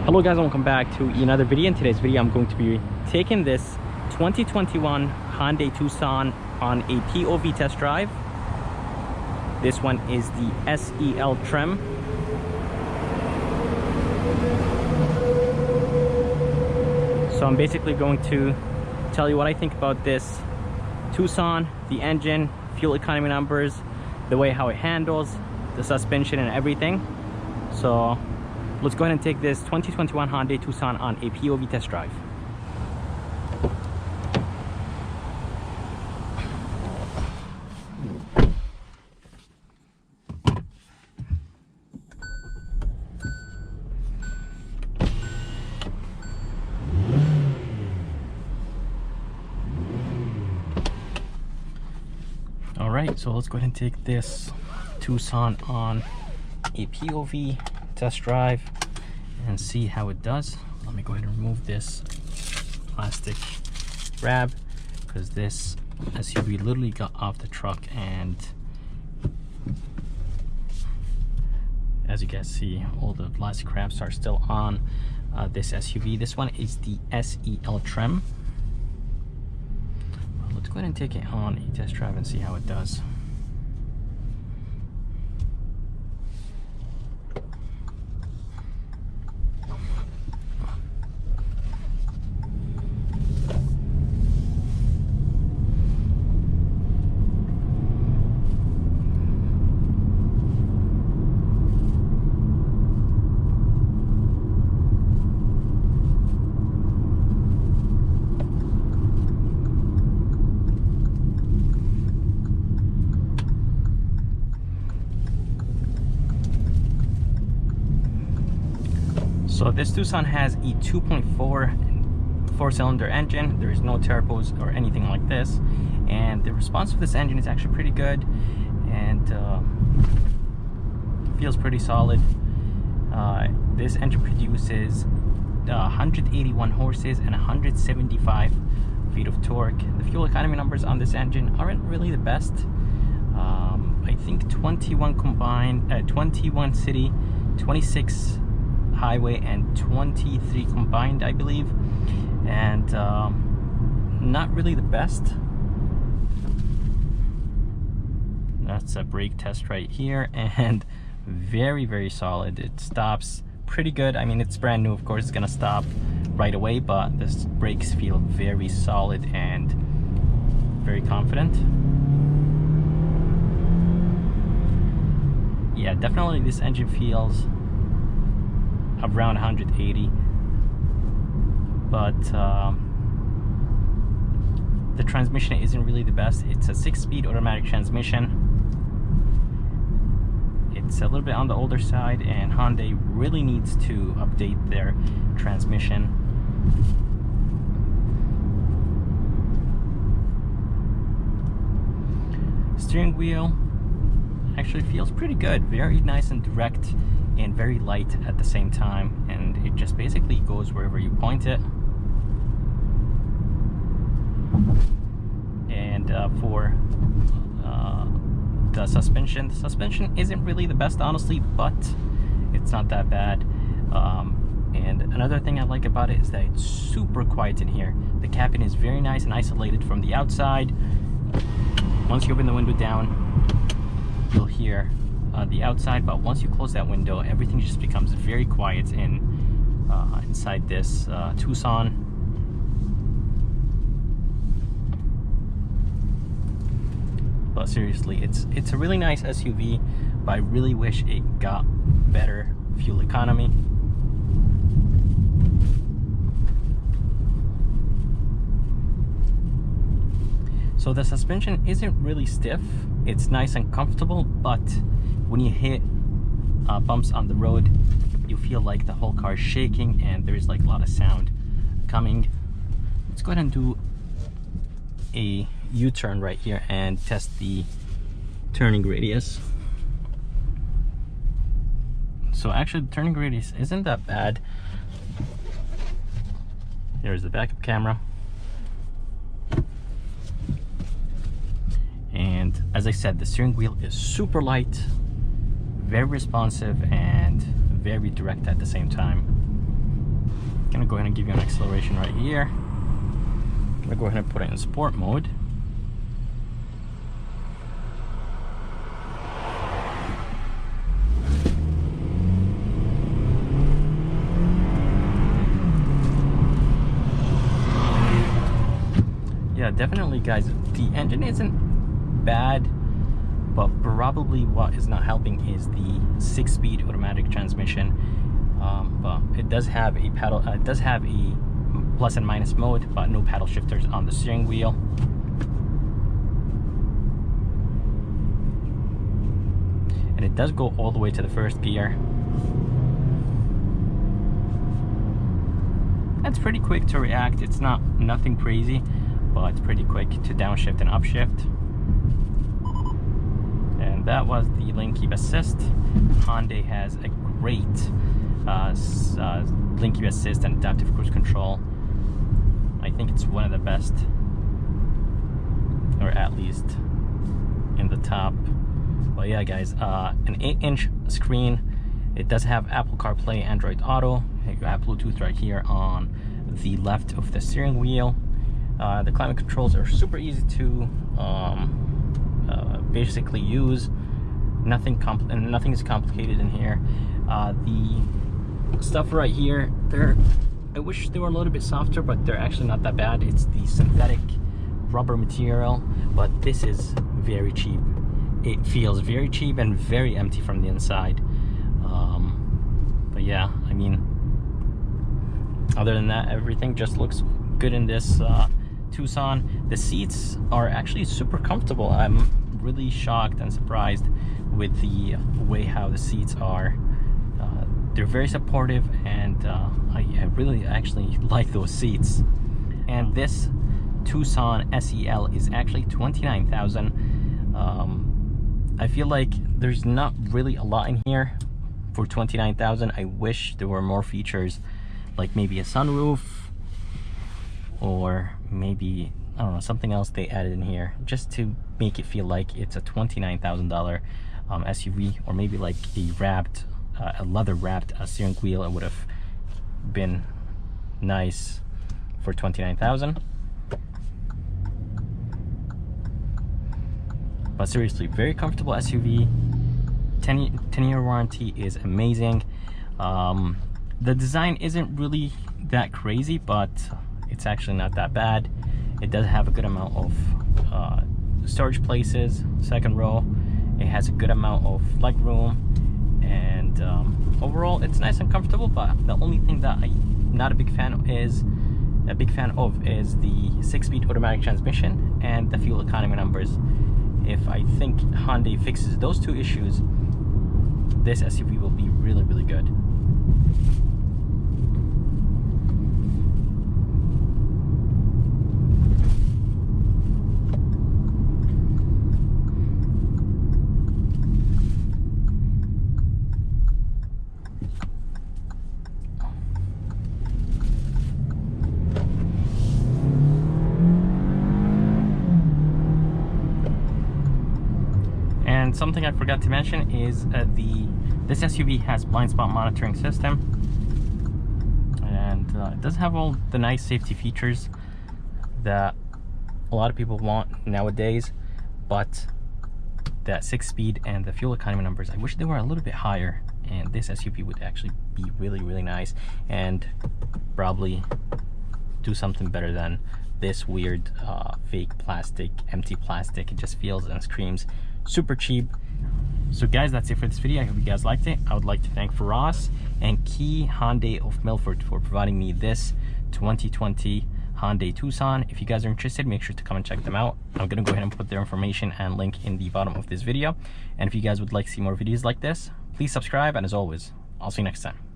Hello guys, and welcome back to another video. In today's video I'm going to be taking this 2021 Hyundai Tucson on a POV test drive. This one is the SEL trim. So I'm basically going to tell you what I think about this Tucson, the engine, fuel economy numbers, the way how it handles, the suspension and everything. So let's go ahead and take this 2021 Hyundai Tucson on a POV test drive. Alright, so let's go ahead and take this Tucson on a POV test drive and see how it does. Let me go ahead and remove this plastic wrap because this SUV literally got off the truck, and as you guys see, all the plastic wraps are still on this SUV. This one is the SEL trim. Let's go ahead and take it on a test drive and see how it does. So this Tucson has a 2.4 four-cylinder engine. There is no turbos or anything like this, and the response of this engine is actually pretty good, and feels pretty solid. This engine produces 181 horses and 175 feet of torque. The fuel economy numbers on this engine aren't really the best. I think 21 combined, 21 city, 26 highway and 23 combined, I believe, and not really the best. That's a brake test right here, and very solid. It stops pretty good. I mean, it's brand new, of course it's gonna stop right away, but the brakes feel very solid and very confident. Yeah, definitely this engine feels around 180, but the transmission isn't really the best. It's a 6-speed automatic transmission. It's a little bit on the older side, and Hyundai really needs to update their transmission. Steering wheel actually feels pretty good, very nice and direct and very light at the same time, and it just basically goes wherever you point it. And for the suspension isn't really the best, honestly, but it's not that bad. And another thing I like about it is that it's super quiet in here. The cabin is very nice and isolated from the outside. Once you open the window down, you'll hear the outside, but once you close that window, everything just becomes very quiet inside this Tucson. But seriously, it's a really nice SUV, but I really wish it got better fuel economy. So the suspension isn't really stiff. It's nice and comfortable, but when you hit bumps on the road, you feel like the whole car is shaking, and there's like a lot of sound coming. Let's go ahead and do a U-turn right here and test the turning radius. So actually the turning radius isn't that bad. Here's the backup camera. And as I said, the steering wheel is super light, very responsive, and very direct at the same time. go ahead and give you an acceleration right here. I'm gonna go ahead and put it in sport mode. Yeah, definitely guys, the engine isn't bad, but probably what is not helping is the 6-speed automatic transmission. But it does have a paddle, it does have a plus and minus mode, but no paddle shifters on the steering wheel. And it does go all the way to the first gear. It's pretty quick to react. It's not nothing crazy, but it's pretty quick to downshift and upshift. And that was the lane keep assist. Hyundai has a great lane keep assist and adaptive cruise control. I think it's one of the best, or at least in the top. But yeah guys, an 8-inch screen. It does have Apple CarPlay, Android Auto. You have Bluetooth right here on the left of the steering wheel. The climate controls are super easy to basically use. Nothing is complicated in here. The stuff right here, I wish they were a little bit softer, but they're actually not that bad. It's the synthetic rubber material, but this is very cheap. It feels very cheap and very empty from the inside. But yeah, I mean, other than that, everything just looks good in this Tucson. The seats are actually super comfortable. I'm really shocked and surprised with the way how the seats are. They're very supportive, and I really actually like those seats. And this Tucson SEL is actually $29,000. I feel like there's not really a lot in here for $29,000. I wish there were more features, like maybe a sunroof, or maybe, I don't know, something else they added in here just to make it feel like it's a $29,000 SUV, or maybe like a leather wrapped steering wheel. It would have been nice for $29,000. But seriously, very comfortable SUV. 10-year warranty is amazing. The design isn't really that crazy, but it's actually not that bad. It does have a good amount of storage places, second row. It has a good amount of leg room, and overall it's nice and comfortable. But the only thing that I'm not a big fan of is the 6-speed automatic transmission and the fuel economy numbers. If I think Hyundai fixes those two issues, this SUV will be really, really good. And something I forgot to mention is this SUV has blind spot monitoring system, and it does have all the nice safety features that a lot of people want nowadays. But that 6-speed and the fuel economy numbers, I wish they were a little bit higher, and this SUV would actually be really, really nice, and probably do something better than this weird fake plastic, empty plastic. It just feels and screams super cheap. So guys, that's it for this video. I hope you guys liked it. I would like to thank Faraz and Key Hyundai of Milford for providing me this 2020 Hyundai Tucson. If you guys are interested, make sure to come and check them out. I'm gonna go ahead and put their information and link in the bottom of this video. And if you guys would like to see more videos like this, please subscribe, and as always, I'll see you next time.